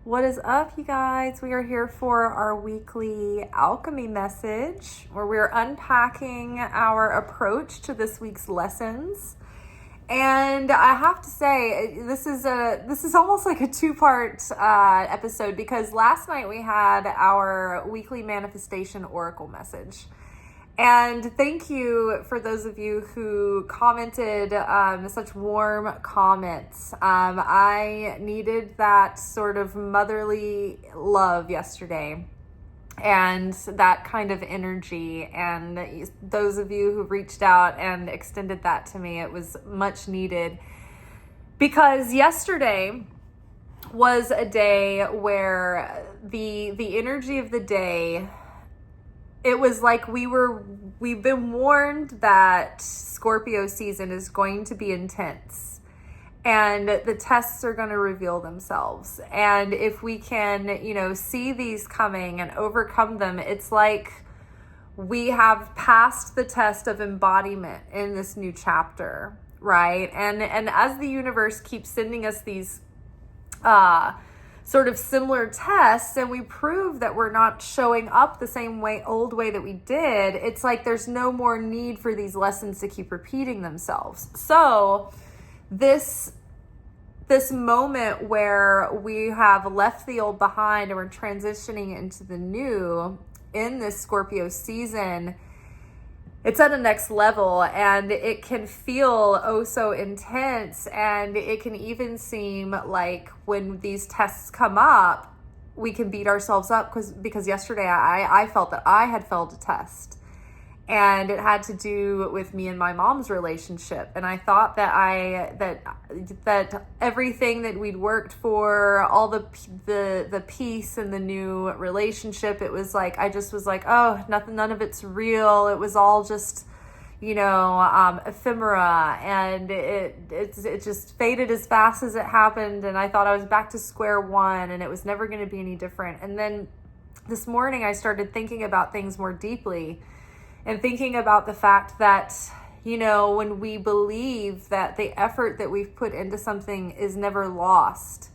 What is up, you guys? We are here for our weekly alchemy message where we're unpacking our approach to this week's lessons. And I have to say, this is almost like a two-part episode because last night we had our weekly manifestation oracle message. And thank you for those of you who commented such warm comments. I needed that sort of motherly love yesterday and that kind of energy. And those of you who reached out and extended that to me, it was much needed. Because yesterday was a day where the energy of the day, it was like we've been warned that Scorpio season is going to be intense and the tests are going to reveal themselves. And if we can, see these coming and overcome them, it's like we have passed the test of embodiment in this new chapter, right? And as the universe keeps sending us these sort of similar tests and we prove that we're not showing up the same old way that we did, it's like there's no more need for these lessons to keep repeating themselves. So this moment where we have left the old behind and we're transitioning into the new in this Scorpio season, it's at a next level and it can feel oh so intense, and it can even seem like when these tests come up, we can beat ourselves up because yesterday I felt that I had failed a test, and it had to do with me and my mom's relationship. And I thought that that everything that we'd worked for, all the peace and the new relationship, it was like I just was like, oh, none of it's real. It was all just ephemera, and it just faded as fast as it happened. And I thought I was back to square one, and it was never going to be any different. And then this morning I started thinking about things more deeply. And thinking about the fact that, when we believe that the effort that we've put into something is never lost,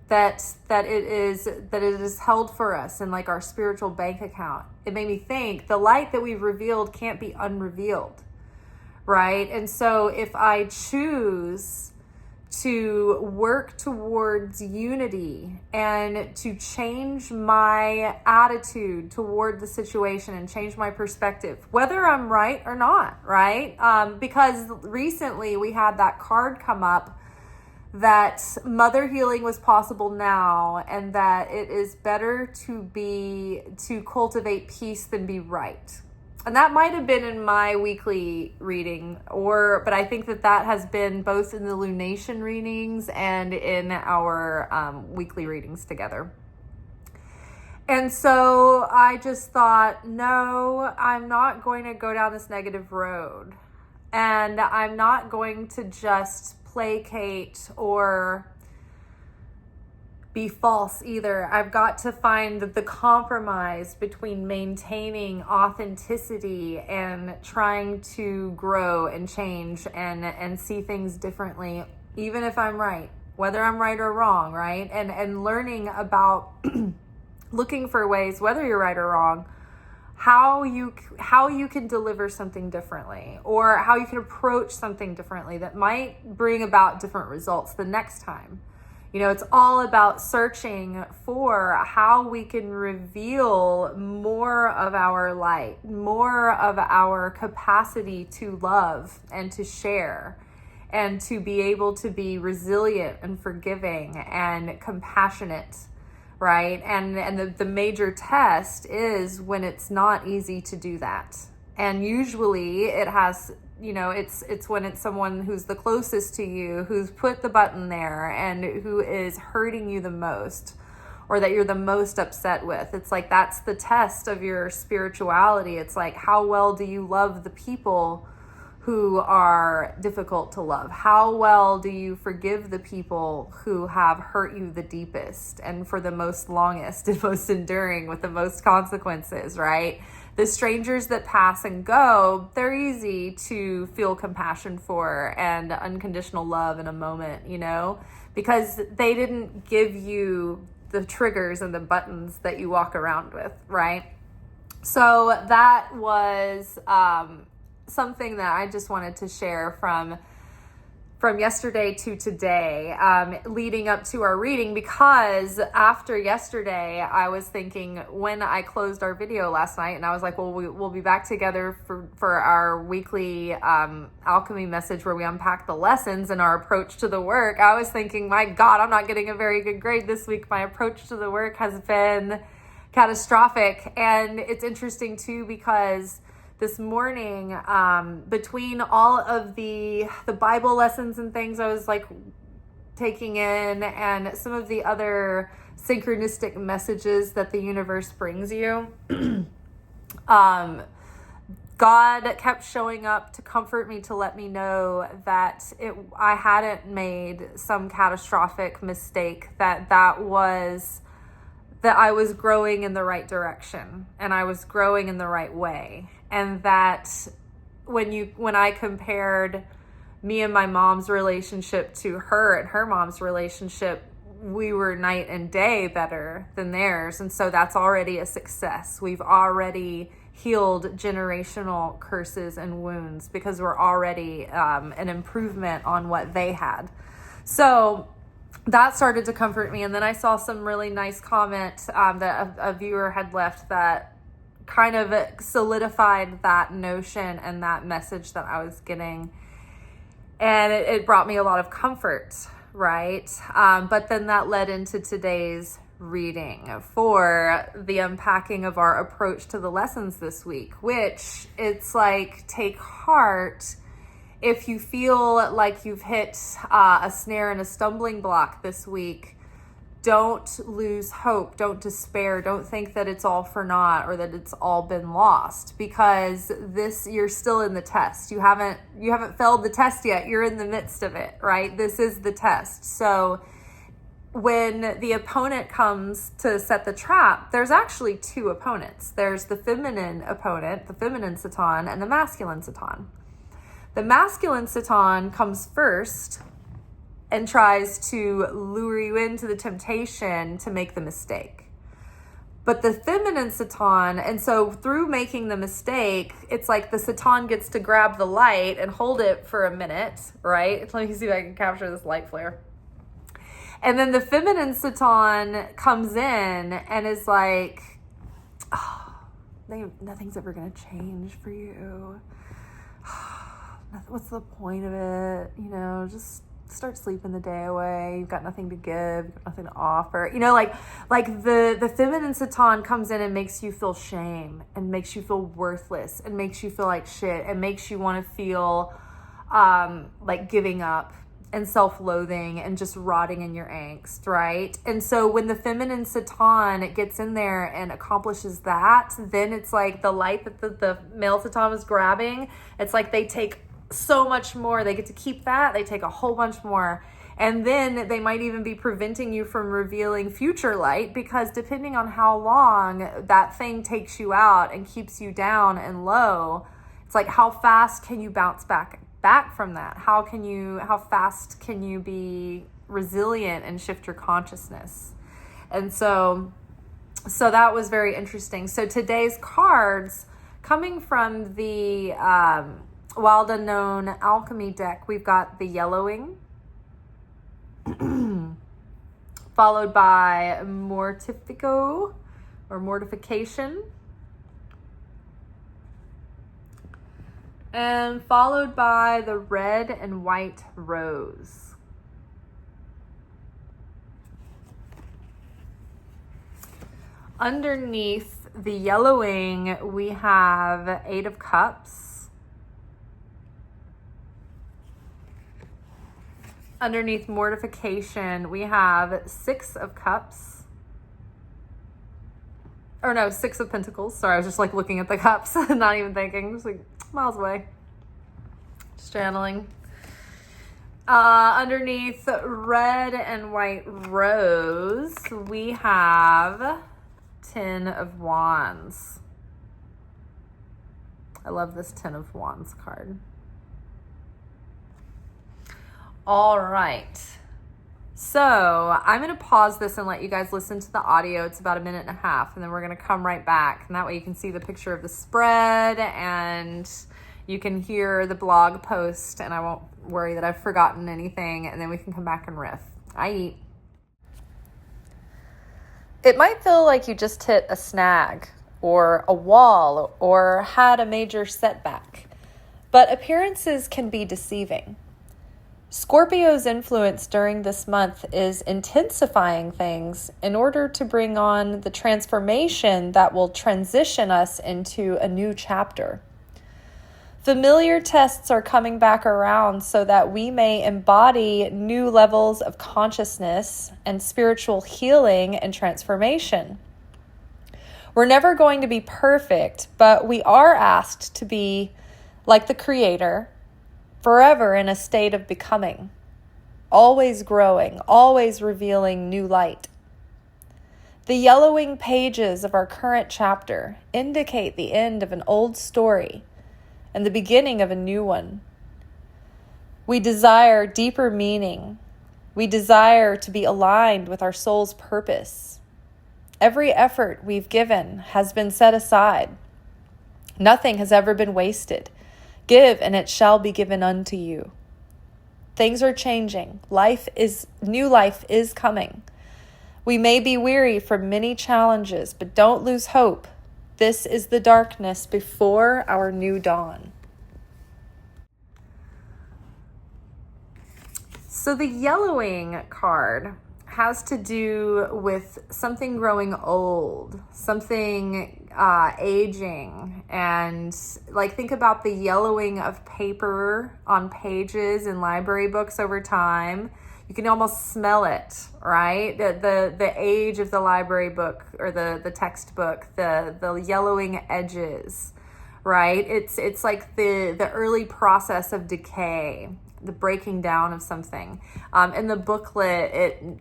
that it is held for us in like our spiritual bank account, it made me think the light that we've revealed can't be unrevealed, right? And so if I choose to work towards unity and to change my attitude toward the situation and change my perspective, whether I'm right or not, right? Because recently we had that card come up that mother healing was possible now, and that it is better to cultivate peace than be right. And that might have been in my weekly reading, but I think that has been both in the lunation readings and in our weekly readings together. And so I just thought, no, I'm not going to go down this negative road. And I'm not going to just placate or be false either. I've got to find the compromise between maintaining authenticity and trying to grow and change and see things differently, even if I'm right, whether I'm right or wrong, right? And learning about looking for ways, whether you're right or wrong, how you can deliver something differently, or how you can approach something differently that might bring about different results the next time. It's all about searching for how we can reveal more of our light, more of our capacity to love and to share, and to be able to be resilient and forgiving and compassionate, right? And the major test is when it's not easy to do that. And usually it has, it's when it's someone who's the closest to you, who's put the button there and who is hurting you the most, or that you're the most upset with. It's like, that's the test of your spirituality. It's like, how well do you love the people who are difficult to love? How well do you forgive the people who have hurt you the deepest and for the most longest and most enduring with the most consequences, right? The strangers that pass and go, they're easy to feel compassion for and unconditional love in a moment, because they didn't give you the triggers and the buttons that you walk around with, right? So that was something that I just wanted to share from yesterday to today, leading up to our reading, because after yesterday, I was thinking, when I closed our video last night, and I was like, well, we'll be back together for our weekly alchemy message where we unpack the lessons and our approach to the work. I was thinking, my God, I'm not getting a very good grade this week. My approach to the work has been catastrophic. And it's interesting too, because this morning, between all of the Bible lessons and things I was like taking in, and some of the other synchronistic messages that the universe brings you, God kept showing up to comfort me, to let me know that I hadn't made some catastrophic mistake, that I was growing in the right direction, and I was growing in the right way. And that when I compared me and my mom's relationship to her and her mom's relationship, we were night and day better than theirs. And so that's already a success. We've already healed generational curses and wounds, because we're already an improvement on what they had. So that started to comfort me. And then I saw some really nice comment that a viewer had left that kind of solidified that notion and that message that I was getting. And it brought me a lot of comfort, right? But then that led into today's reading for the unpacking of our approach to the lessons this week, which it's like, take heart if you feel like you've hit a snare and a stumbling block this week. Don't lose hope. Don't despair. Don't think that it's all for naught or that it's all been lost, because you're still in the test. You haven't failed the test yet. You're in the midst of it, right? This is the test. So when the opponent comes to set the trap, there's actually two opponents. There's the feminine opponent, the feminine Satan, and the masculine Satan. The masculine Satan comes first and tries to lure you into the temptation to make the mistake. But the feminine Satan, and so through making the mistake, it's like the Satan gets to grab the light and hold it for a minute, right? Let me see if I can capture this light flare. And then the feminine Satan comes in and is like, oh, nothing's ever going to change for you. What's the point of it? Just start sleeping the day away. You've got nothing to give, you've got nothing to offer. Like the feminine Satan comes in and makes you feel shame, and makes you feel worthless, and makes you feel like shit, and makes you want to feel like giving up and self-loathing and just rotting in your angst, right? And so when the feminine Satan gets in there and accomplishes that, then it's like the light that the male Satan was grabbing, it's like they take so much more. They get to keep that. They take a whole bunch more. And then they might even be preventing you from revealing future light, because depending on how long that thing takes you out and keeps you down and low, it's like, how fast can you bounce back from that? How fast can you be resilient and shift your consciousness? And so that was very interesting. So today's cards, coming from the Wild Unknown Alchemy deck, we've got the Yellowing, followed by Mortifico or Mortification, and followed by the Red and White Rose. Underneath the Yellowing, we have 8 of Cups. Underneath Mortification, we have 6 of Cups. Or no, 6 of Pentacles. Sorry, I was just like looking at the cups, not even thinking. Just like miles away. Just channeling. Underneath Red and White Rose, we have 10 of Wands. I love this 10 of Wands card. All right. So I'm going to pause this and let you guys listen to the audio. It's about 1.5 minutes, and then we're going to come right back. And that way you can see the picture of the spread and you can hear the blog post, and I won't worry that I've forgotten anything, and then we can come back and riff. I eat. It might feel like you just hit a snag or a wall or had a major setback, but appearances can be deceiving. Scorpio's influence during this month is intensifying things in order to bring on the transformation that will transition us into a new chapter. Familiar tests are coming back around so that we may embody new levels of consciousness and spiritual healing and transformation. We're never going to be perfect, but we are asked to be like the Creator, forever in a state of becoming, always growing, always revealing new light. The yellowing pages of our current chapter indicate the end of an old story and the beginning of a new one. We desire deeper meaning. We desire to be aligned with our soul's purpose. Every effort we've given has been set aside. Nothing has ever been wasted. Give, and it shall be given unto you. Things are changing. New life is coming. We may be weary from many challenges, but don't lose hope. This is the darkness before our new dawn. So the yellowing card has to do with something growing old, something aging, and like think about the yellowing of paper on pages in library books over time. You can almost smell it, right? The age of the library book or the textbook, the yellowing edges, right? It's like the early process of decay, the breaking down of something. In the booklet,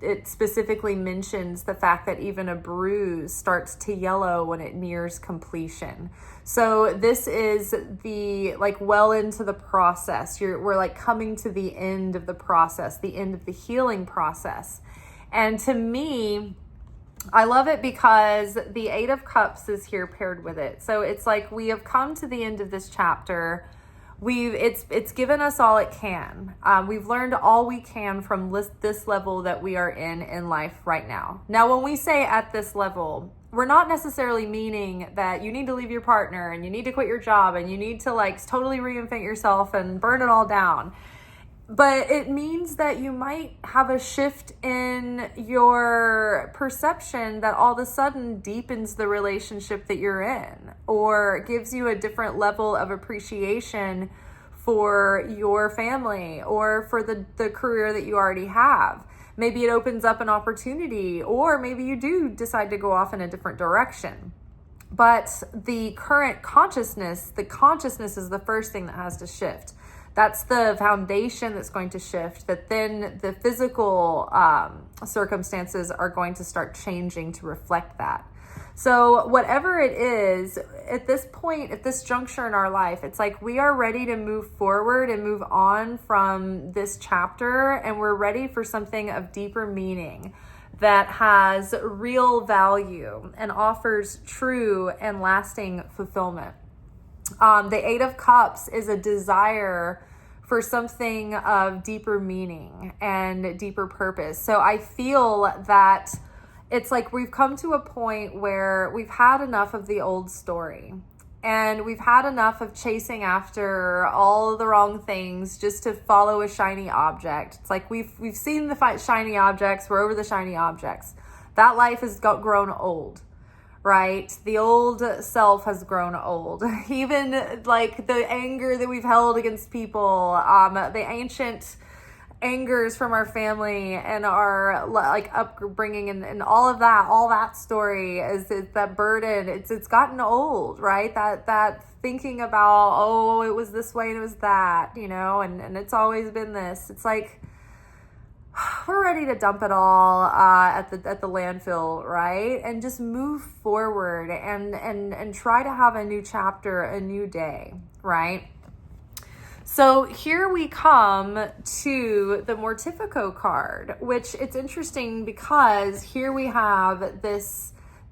it specifically mentions the fact that even a bruise starts to yellow when it nears completion. So this is well into the process. We're like coming to the end of the process, the end of the healing process. And to me, I love it because the 8 of Cups is here paired with it. So it's like we have come to the end of this chapter. It's given us all it can. We've learned all we can from this level that we are in life right now. Now, when we say at this level, we're not necessarily meaning that you need to leave your partner and you need to quit your job and you need to totally reinvent yourself and burn it all down. But it means that you might have a shift in your perception that all of a sudden deepens the relationship that you're in, or gives you a different level of appreciation for your family or for the career that you already have. Maybe it opens up an opportunity, or maybe you do decide to go off in a different direction. But the current consciousness, the consciousness is the first thing that has to shift. That's the foundation that's going to shift, that then the physical circumstances are going to start changing to reflect that. So whatever it is, at this point, at this juncture in our life, it's like we are ready to move forward and move on from this chapter, and we're ready for something of deeper meaning that has real value and offers true and lasting fulfillment. The 8 of Cups is a desire for something of deeper meaning and deeper purpose. So I feel that it's like we've come to a point where we've had enough of the old story, and we've had enough of chasing after all of the wrong things just to follow a shiny object. It's like we've seen the shiny objects. We're over the shiny objects. That life has grown old. Right? The old self has grown old. Even like the anger that we've held against people, the ancient angers from our family and our upbringing and all that story is that burden. It's gotten old, right? That thinking about, oh, it was this way and it was that, and it's always been this. It's like, we're ready to dump it all at the landfill, right? And just move forward and try to have a new chapter, a new day, right? So here we come to the Mortifico card, which it's interesting because here we have the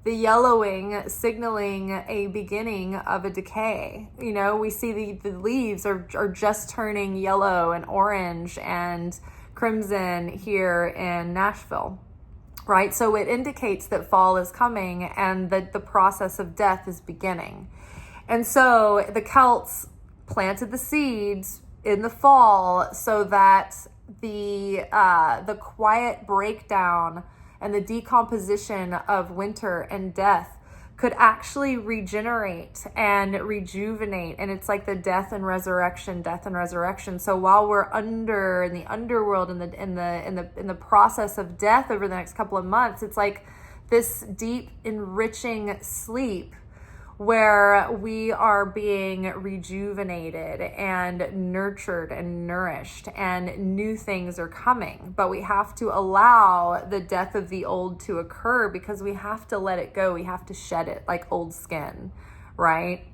yellowing signaling a beginning of a decay. You know, we see the leaves are just turning yellow and orange and crimson here in Nashville, right? So it indicates that fall is coming and that the process of death is beginning. And so the Celts planted the seeds in the fall so that the quiet breakdown and the decomposition of winter and death could actually regenerate and rejuvenate. And it's like the death and resurrection. So while we're in the underworld, in the process of death over the next couple of months, it's like this deep, enriching sleep where we are being rejuvenated and nurtured and nourished, and new things are coming. But we have to allow the death of the old to occur, because we have to let it go. We have to shed it like old skin, right?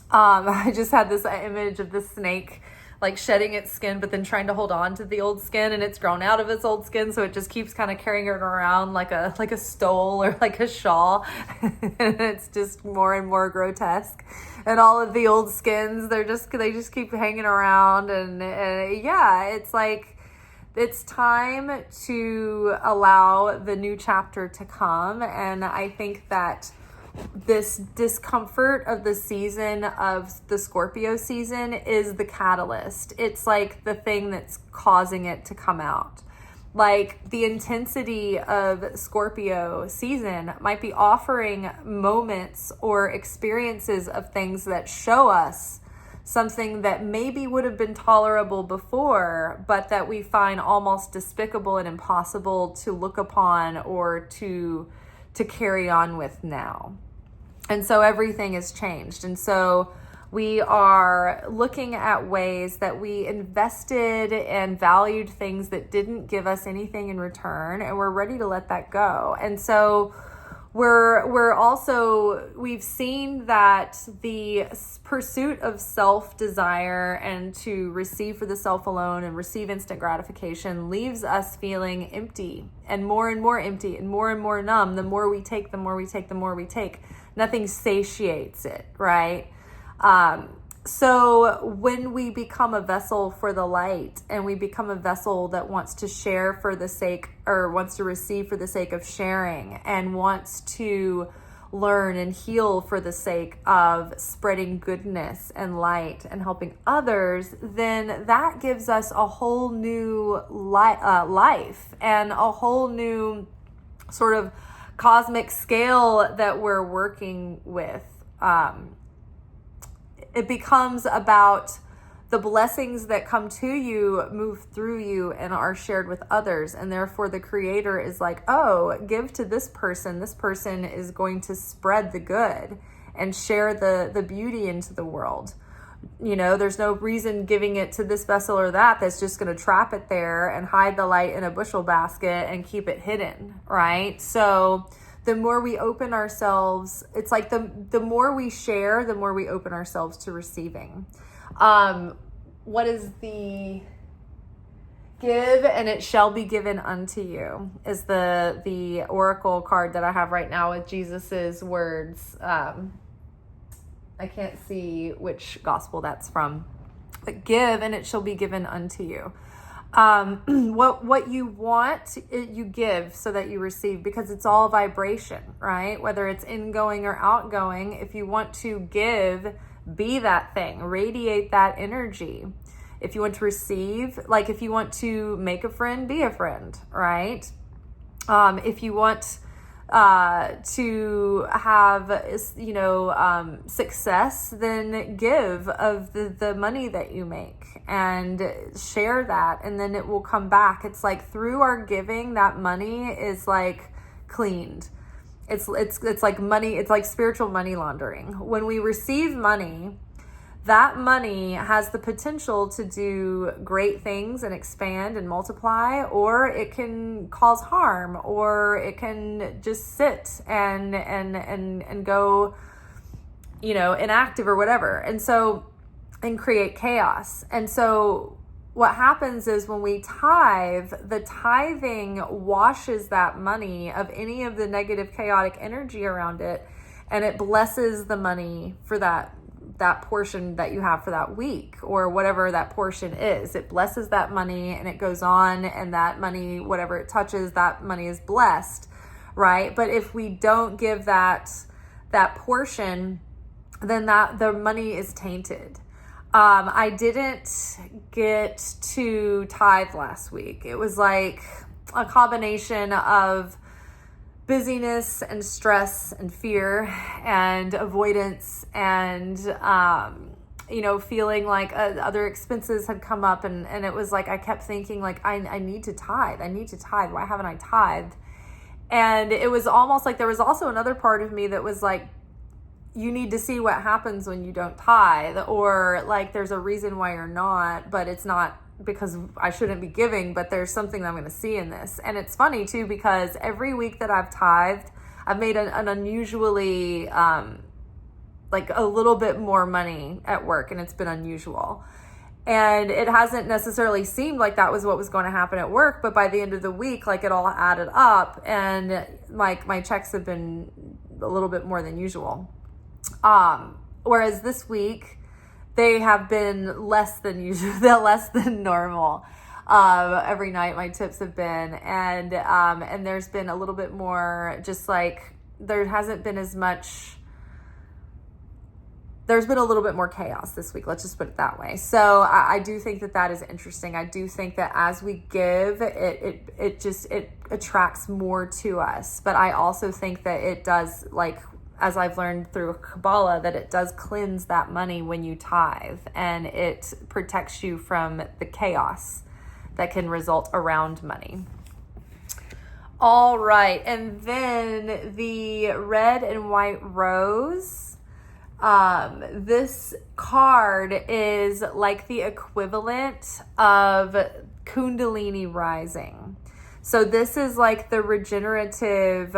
I just had this image of this snake like shedding its skin, but then trying to hold on to the old skin, and it's grown out of its old skin, so it just keeps kind of carrying it around like a stole or like a shawl. And it's just more and more grotesque, and all of the old skins, they just keep hanging around. And yeah, it's like it's time to allow the new chapter to come. And I think that this discomfort of the season, of the Scorpio season, is the catalyst. It's like the thing that's causing it to come out. Like the intensity of Scorpio season might be offering moments or experiences of things that show us something that maybe would have been tolerable before, but that we find almost despicable and impossible to look upon or to carry on with now. And so everything has changed. And so we are looking at ways that we invested and valued things that didn't give us anything in return, and we're ready to let that go. And so we've seen that the pursuit of self-desire and to receive for the self alone and receive instant gratification leaves us feeling empty and more empty and more numb. The more we take, nothing satiates it, right? So when we become a vessel for the light, and we become a vessel that wants to share for the sake, or wants to receive for the sake of sharing, and wants to learn and heal for the sake of spreading goodness and light and helping others, then that gives us a whole new life and a whole new sort of cosmic scale that we're working with. It becomes about the blessings that come to you, move through you, and are shared with others. And therefore the creator is like, oh, give to this person. This person is going to spread the good and share the beauty into the world. You know, there's no reason giving it to this vessel or that's just going to trap it there and hide the light in a bushel basket and keep it hidden, right? So the more we open ourselves, it's like the more we share, the more we open ourselves to receiving. What is the give and it shall be given unto you is the oracle card that I have right now with Jesus's words. I can't see which gospel that's from, but give and it shall be given unto you. What you want, you give so that you receive, because it's all vibration, right? Whether it's ingoing or outgoing, if you want to give, be that thing, radiate that energy. If you want to receive, like if you want to make a friend, be a friend, right? If you want to have, success, then give of the money that you make and share that, and then it will come back. It's like through our giving, that money is like cleaned. It's like money. It's like spiritual money laundering. When we receive money, that money has the potential to do great things and expand and multiply, or it can cause harm, or it can just sit and go, inactive or whatever. And so and create chaos. And so what happens is when we tithe, the tithing washes that money of any of the negative chaotic energy around it, and it blesses the money for that portion that you have for that week, or whatever that portion is. It blesses that money and it goes on, and that money, whatever it touches, that money is blessed, right? But if we don't give that portion, then the money is tainted. I didn't get to tithe last week. It was like a combination of busyness and stress and fear and avoidance and, feeling like other expenses had come up. And it was like, I kept thinking like, I need to tithe. I need to tithe. Why haven't I tithed? And it was almost like there was also another part of me that was like, you need to see what happens when you don't tithe, or like there's a reason why you're not, but it's not because I shouldn't be giving, but there's something that I'm going to see in this. And it's funny too, because every week that I've tithed, I've made an unusually, like a little bit more money at work, and it's been unusual. And it hasn't necessarily seemed like that was what was going to happen at work, but by the end of the week, like it all added up, and like my checks have been a little bit more than usual. Whereas this week they have been less than usual, less than normal. Every night my tips have been, and there's been a little bit more, just like there hasn't been as much, there's been a little bit more chaos this week. Let's just put it that way. So I do think that is interesting. I do think that as we give, it attracts more to us. But I also think that it does, like, as I've learned through Kabbalah, that it does cleanse that money when you tithe, and it protects you from the chaos that can result around money. All right. And then the red and white rose. This card is like the equivalent of Kundalini rising. So this is like the regenerative,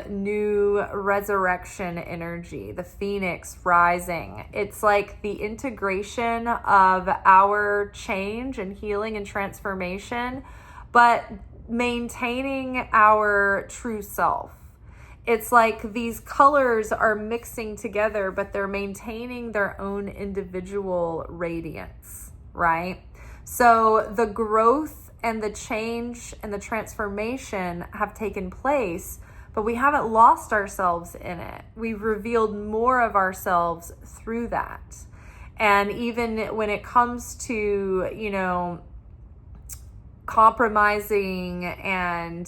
new resurrection energy, the phoenix rising. It's like the integration of our change and healing and transformation, but maintaining our true self. It's like these colors are mixing together, but they're maintaining their own individual radiance, right? So the growth and the change and the transformation have taken place, but we haven't lost ourselves in it. We've revealed more of ourselves through that. And even when it comes to, compromising and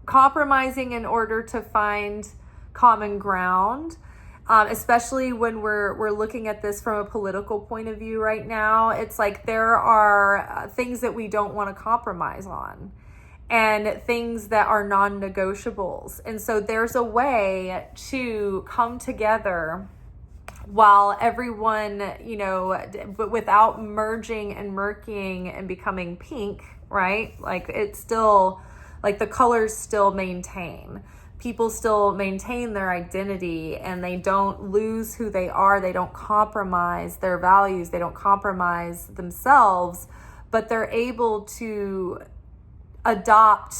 compromising in order to find common ground, especially when we're looking at this from a political point of view right now. It's like there are things that we don't want to compromise on, and things that are non-negotiables. And so there's a way to come together while everyone, but without merging and murkying and becoming pink, right? Like it's still, like the colors still maintain. People still maintain their identity, and they don't lose who they are. They don't compromise their values. They don't compromise themselves, but they're able to adopt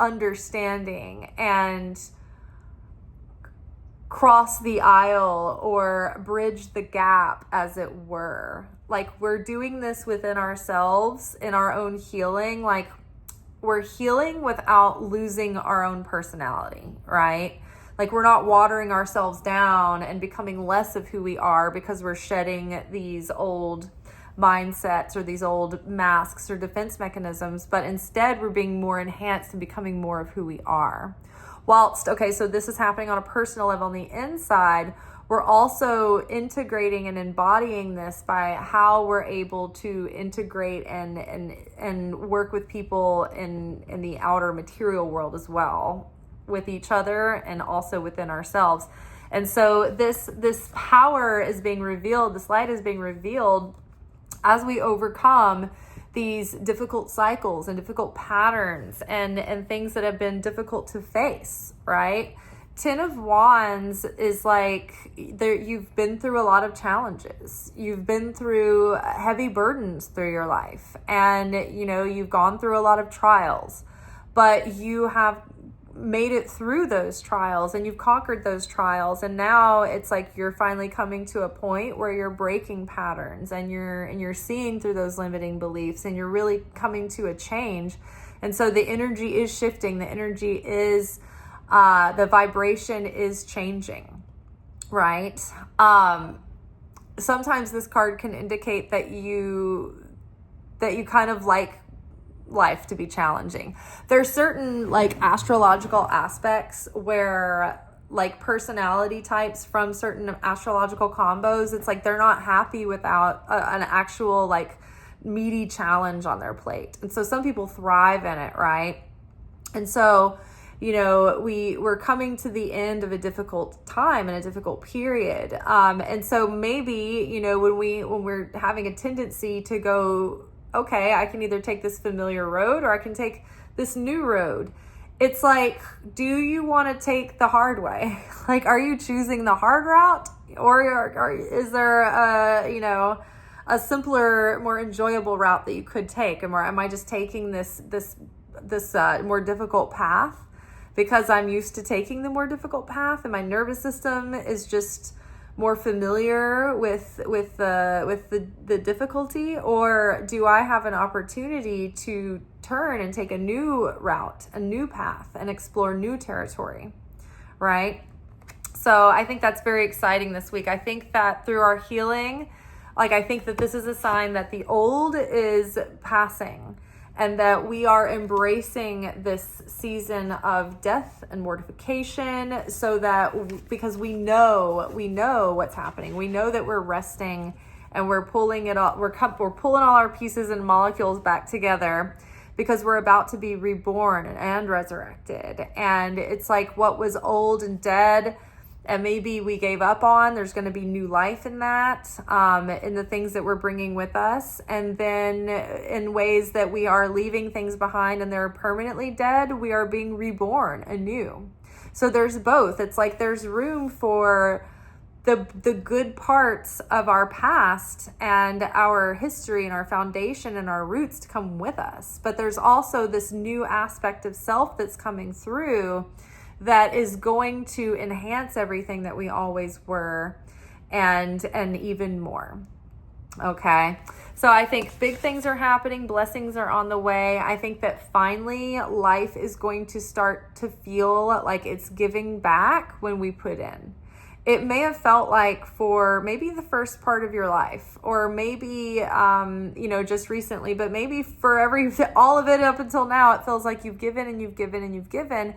understanding and cross the aisle or bridge the gap, as it were. Like we're doing this within ourselves in our own healing. Like we're healing without losing our own personality, right? Like we're not watering ourselves down and becoming less of who we are because we're shedding these old mindsets or these old masks or defense mechanisms, but instead we're being more enhanced and becoming more of who we are. So this is happening on a personal level on the inside. We're also integrating and embodying this by how we're able to integrate and work with people in the outer material world as well, with each other and also within ourselves. And so this power is being revealed, this light is being revealed as we overcome these difficult cycles and difficult patterns and things that have been difficult to face, right? 10 of Wands is like you've been through a lot of challenges. You've been through heavy burdens through your life, and you've gone through a lot of trials, but you have made it through those trials and you've conquered those trials, and now it's like you're finally coming to a point where you're breaking patterns and you're seeing through those limiting beliefs, and you're really coming to a change. And so the energy is shifting, the energy is the vibration is changing, right? Sometimes this card can indicate that you kind of like life to be challenging. There's certain like astrological aspects where like personality types from certain astrological combos, it's like they're not happy without an actual like meaty challenge on their plate. And so some people thrive in it, right? And so we're coming to the end of a difficult time and a difficult period. And so maybe, when we're having a tendency to go, okay, I can either take this familiar road or I can take this new road. It's like, do you want to take the hard way? Like, are you choosing the hard route, or is there a simpler, more enjoyable route that you could take? Or am I just taking this more difficult path because I'm used to taking the more difficult path, and my nervous system is just more familiar with the difficulty? Or do I have an opportunity to turn and take a new route, a new path, and explore new territory, right? So I think that's very exciting this week. I think that through our healing, I think that this is a sign that the old is passing, and that we are embracing this season of death and mortification, so that because we know what's happening. We know that we're resting and we're pulling it all. We're pulling all our pieces and molecules back together, because we're about to be reborn and resurrected. And it's like what was old and dead and maybe we gave up on, there's going to be new life in that, in the things that we're bringing with us. And then in ways that we are leaving things behind and they're permanently dead, we are being reborn anew. So there's both. It's like there's room for the good parts of our past and our history and our foundation and our roots to come with us. But there's also this new aspect of self that's coming through that is going to enhance everything that we always were, and even more. Okay. So I think big things are happening. Blessings are on the way. I think that finally life is going to start to feel like it's giving back when we put in. It may have felt like for maybe the first part of your life, or maybe, just recently, but maybe for all of it up until now, it feels like you've given and you've given and you've given,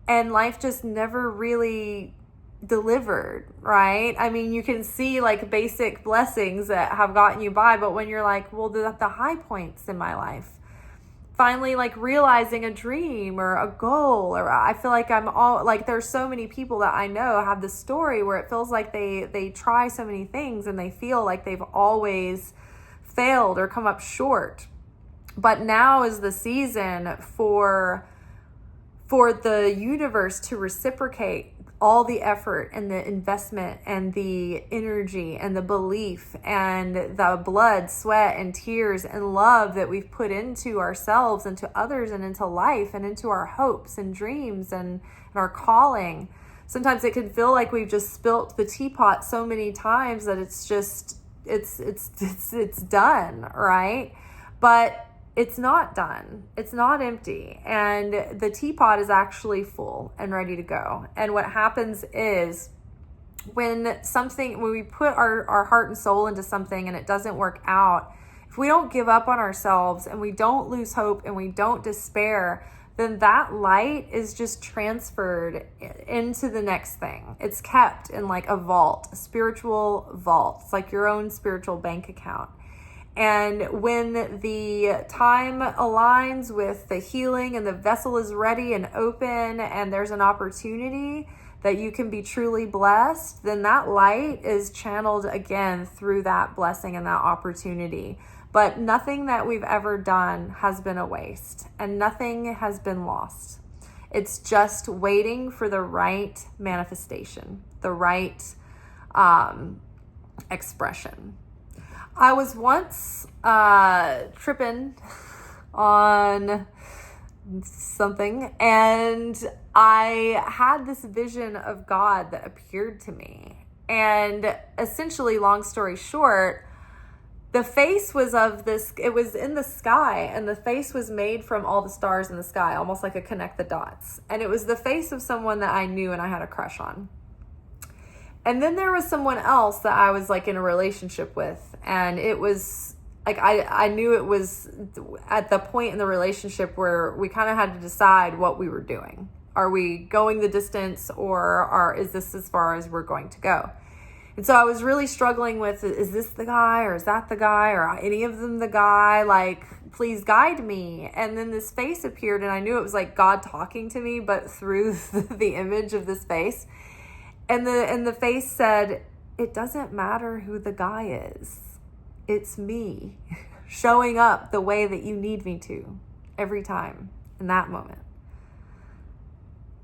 and life just never really delivered, right? I mean, you can see like basic blessings that have gotten you by, but when you're like, well, the high points in my life, finally like realizing a dream or a goal, or I feel like there's so many people that I know have this story where it feels like they try so many things and they feel like they've always failed or come up short. But now is the season for the universe to reciprocate all the effort and the investment and the energy and the belief and the blood, sweat, and tears and love that we've put into ourselves and to others and into life and into our hopes and dreams and our calling. Sometimes it can feel like we've just spilt the teapot so many times that it's just, it's done, right? But it's not done. It's not empty. And the teapot is actually full and ready to go. And what happens is when we put our heart and soul into something and it doesn't work out, if we don't give up on ourselves and we don't lose hope and we don't despair, then that light is just transferred into the next thing. It's kept in like a vault, a spiritual vault. It's like your own spiritual bank account. And when the time aligns with the healing and the vessel is ready and open and there's an opportunity that you can be truly blessed, then that light is channeled again through that blessing and that opportunity. But nothing that we've ever done has been a waste, and nothing has been lost. It's just waiting for the right manifestation, the right expression. I was once tripping on something, and I had this vision of God that appeared to me. And essentially, long story short, the face was of this, it was in the sky, and the face was made from all the stars in the sky, almost like a connect the dots. And it was the face of someone that I knew and I had a crush on. And then there was someone else that I was like in a relationship with, and it was like, I knew it was at the point in the relationship where we kind of had to decide what we were doing. Are we going the distance, or is this as far as we're going to go? And so I was really struggling with, is this the guy, or is that the guy, or any of them the guy? Like, please guide me. And then this face appeared, and I knew it was like God talking to me, but through the image of this face. And the face said, it doesn't matter who the guy is. It's me showing up the way that you need me to every time in that moment.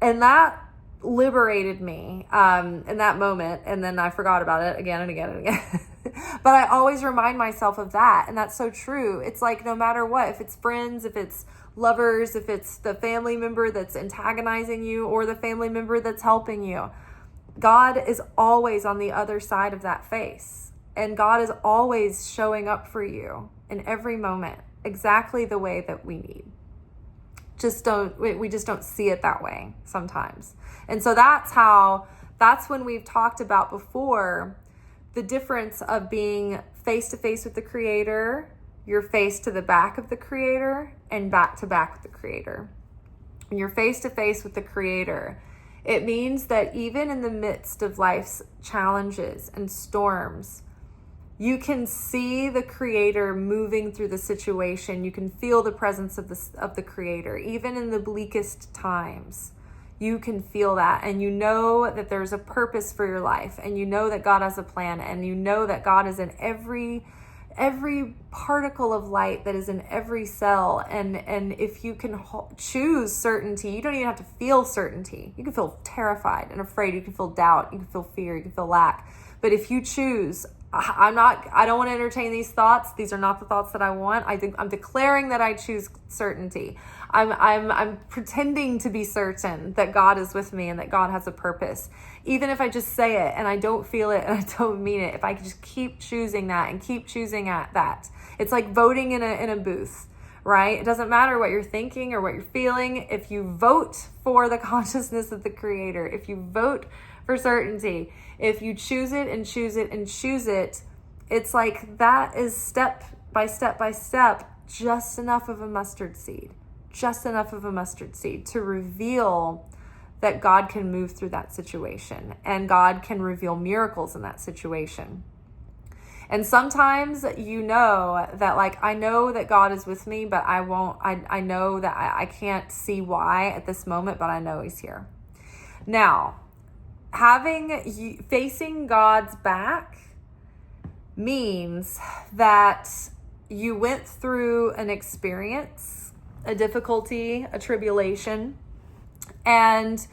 And that liberated me in that moment. And then I forgot about it again and again and again. But I always remind myself of that. And that's so true. It's like, no matter what, if it's friends, if it's lovers, if it's the family member that's antagonizing you, or the family member that's helping you, God is always on the other side of that face. And God is always showing up for you in every moment, exactly the way that we need. We just don't see it that way sometimes. And so that's when we've talked about before the difference of being face to face with the Creator, you're face to the back of the Creator, and back to back with the Creator. When you're face to face with the Creator, it means that even in the midst of life's challenges and storms, you can see the Creator moving through the situation. You can feel the presence of the Creator. Even in the bleakest times, you can feel that. And you know that there's a purpose for your life. And you know that God has a plan. And you know that God is in every particle of light that is in every cell. And if you can choose certainty, you don't even have to feel certainty. You can feel terrified and afraid. You can feel doubt. You can feel fear. You can feel lack. But if you choose, I don't want to entertain these thoughts. These are not the thoughts that I want. I'm declaring that I choose certainty. I'm pretending to be certain that God is with me and that God has a purpose. Even if I just say it and I don't feel it and I don't mean it, if I just keep choosing that and keep choosing at that, it's like voting in a booth, right? It doesn't matter what you're thinking or what you're feeling. If you vote for the consciousness of the Creator, if you vote for certainty, if you choose it and choose it and choose it, it's like that is step by step by step, just enough of a mustard seed to reveal that God can move through that situation, and God can reveal miracles in that situation. And sometimes you know that, like, I know that God is with me, but I know that I can't see why at this moment, but I know He's here. Now, facing God's back means that you went through an experience, a difficulty, a tribulation, and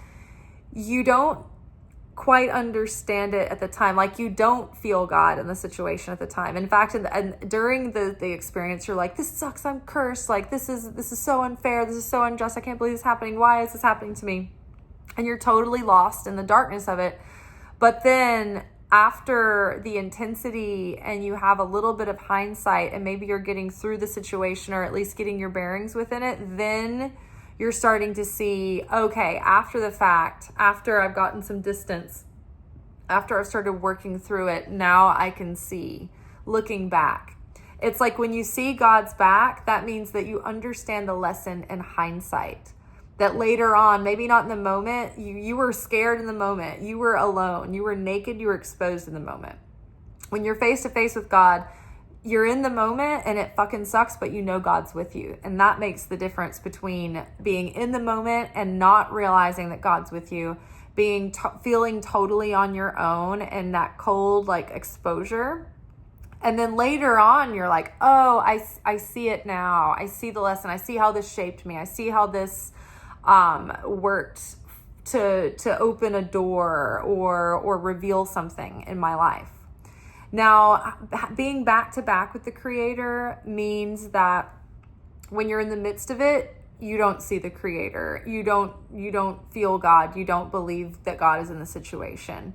you don't quite understand it at the time. Like, you don't feel God in the situation at the time. In fact, during the experience, you're like, this sucks, I'm cursed. Like, this is so unfair. This is so unjust. I can't believe this is happening. Why is this happening to me? And you're totally lost in the darkness of it. But then after the intensity and you have a little bit of hindsight and maybe you're getting through the situation, or at least getting your bearings within it, then you're starting to see, okay, after the fact, after I've gotten some distance, after I've started working through it, now I can see, looking back. It's like when you see God's back, that means that you understand the lesson in hindsight. That later on, maybe not in the moment, you were scared in the moment, you were alone, you were naked, you were exposed in the moment. When you're face to face with God, you're in the moment and it fucking sucks, but you know God's with you. And that makes the difference between being in the moment and not realizing that God's with you, feeling totally on your own and that cold, like, exposure, And then later on, you're like, oh, I see it now. I see the lesson. I see how this shaped me. I see how this worked to open a door or reveal something in my life. Now, being back to back with the Creator means that when you're in the midst of it, you don't see the Creator. You don't feel God. You don't believe that God is in the situation.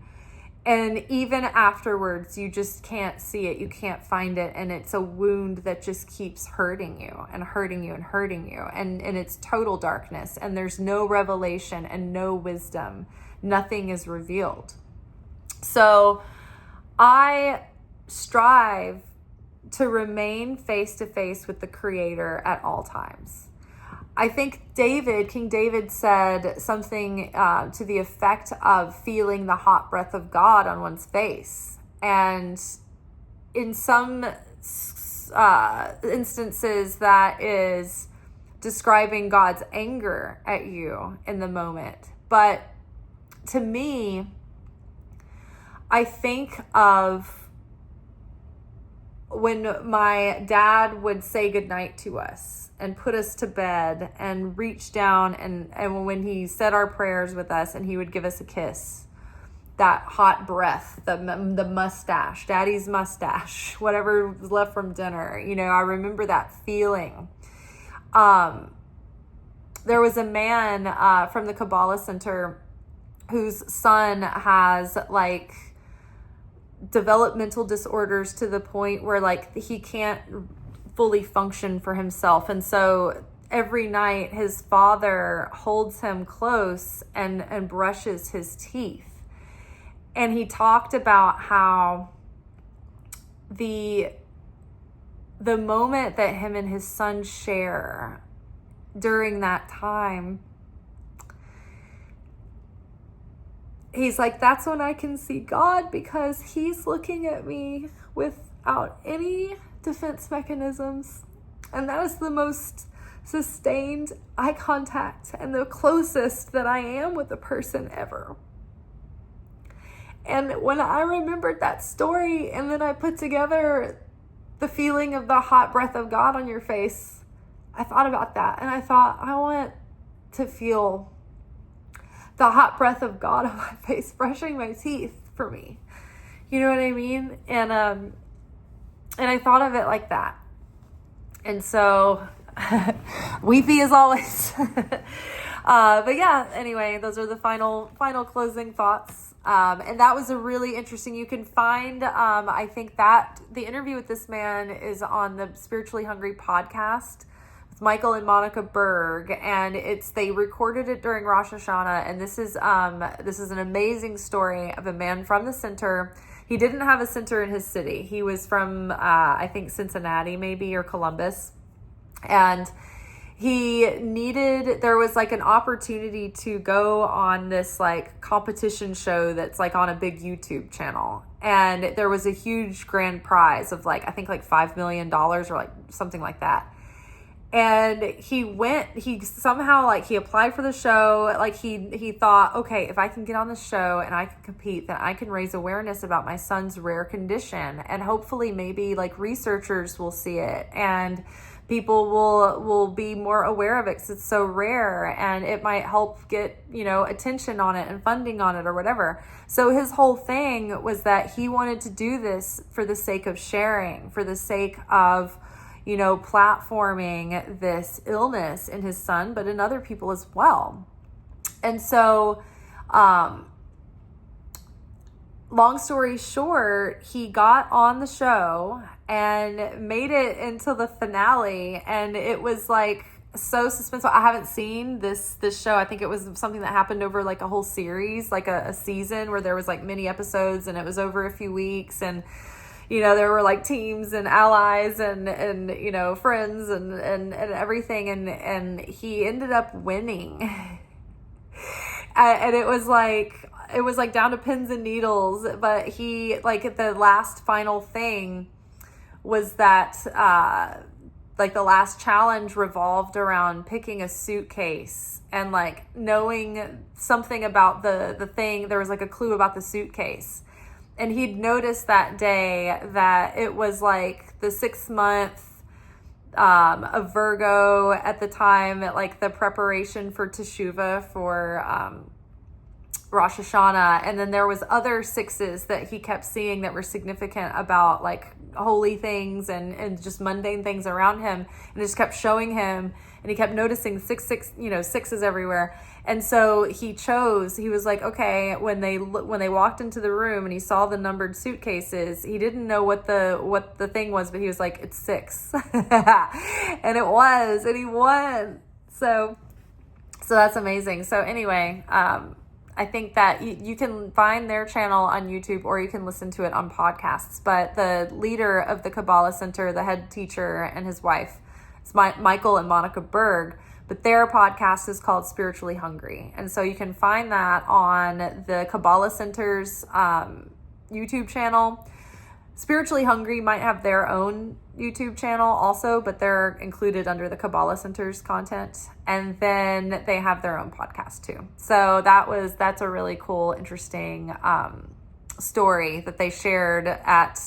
And even afterwards, you just can't see it. You can't find it. And it's a wound that just keeps hurting you and hurting you and hurting you. And it's total darkness. And there's no revelation and no wisdom. Nothing is revealed. So I strive to remain face to face with the Creator at all times. I think King David said something to the effect of feeling the hot breath of God on one's face. And in some instances, that is describing God's anger at you in the moment. But to me, I think of when my dad would say goodnight to us and put us to bed and reach down and when he said our prayers with us and he would give us a kiss, that hot breath, the mustache, daddy's mustache, whatever was left from dinner, I remember that feeling. There was a man from the Kabbalah Center whose son has developmental disorders to the point where he can't fully function for himself. And so every night his father holds him close and brushes his teeth. And he talked about how the moment that him and his son share during that time, he's like, that's when I can see God, because he's looking at me without any defense mechanisms. And that is the most sustained eye contact and the closest that I am with a person ever. And when I remembered that story and then I put together the feeling of the hot breath of God on your face, I thought about that and I thought, I want to feel the hot breath of God on my face, brushing my teeth for me. You know what I mean? And I thought of it like that. And so, weepy as always. But yeah, anyway, those are the final closing thoughts. And that was a really interesting, you can find, I think that the interview with this man is on the Spiritually Hungry podcast, Michael and Monica Berg, and they recorded it during Rosh Hashanah, and this is an amazing story of a man from the center. He didn't have a center in his city. He was from I think Cincinnati maybe, or Columbus, and there was an opportunity to go on this competition show that's on a big YouTube channel, and there was a huge grand prize of I think $5 million or something like that. And he somehow he applied for the show. He thought, okay, if I can get on the show and I can compete, then I can raise awareness about my son's rare condition. And hopefully maybe researchers will see it and people will be more aware of it because it's so rare and it might help get, attention on it and funding on it or whatever. So his whole thing was that he wanted to do this for the sake of sharing, for the sake of platforming this illness in his son, but in other people as well. And so, long story short, he got on the show and made it into the finale, and it was so suspenseful. I haven't seen this show. I think it was something that happened over a whole series, a season where there was many episodes, and it was over a few weeks, and there were teams and allies and friends and everything. And he ended up winning. And it was down to pins and needles. But he, the last final thing was that, the last challenge revolved around picking a suitcase and knowing something about the thing. There was a clue about the suitcase. and he'd noticed that day that it was like the 6th month of Virgo at the time, at like the preparation for Teshuvah for Rosh Hashanah. And then there was other 6s that he kept seeing that were significant about like holy things and just mundane things around him. And it just kept showing him, and he kept noticing 6s everywhere. And so he was like, okay, when they walked into the room and he saw the numbered suitcases, he didn't know what the thing was, but he was like, it's 6. And it was, and he won. So that's amazing. So anyway, I think that you can find their channel on YouTube, or you can listen to it on podcasts. But the leader of the Kabbalah Center, the head teacher, and his wife, it's Michael and Monica Berg, but their podcast is called Spiritually Hungry. And so you can find that on the Kabbalah Center's YouTube channel. Spiritually Hungry might have their own YouTube channel also, but they're included under the Kabbalah Center's content. And then they have their own podcast too. So that's a really cool, interesting story that they shared at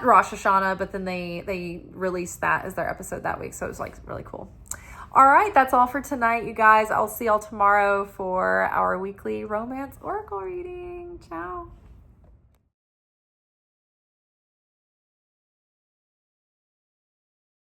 Rosh Hashanah, but then they released that as their episode that week. So it was like really cool. All right, that's all for tonight, you guys. I'll see y'all tomorrow for our weekly romance oracle reading. Ciao.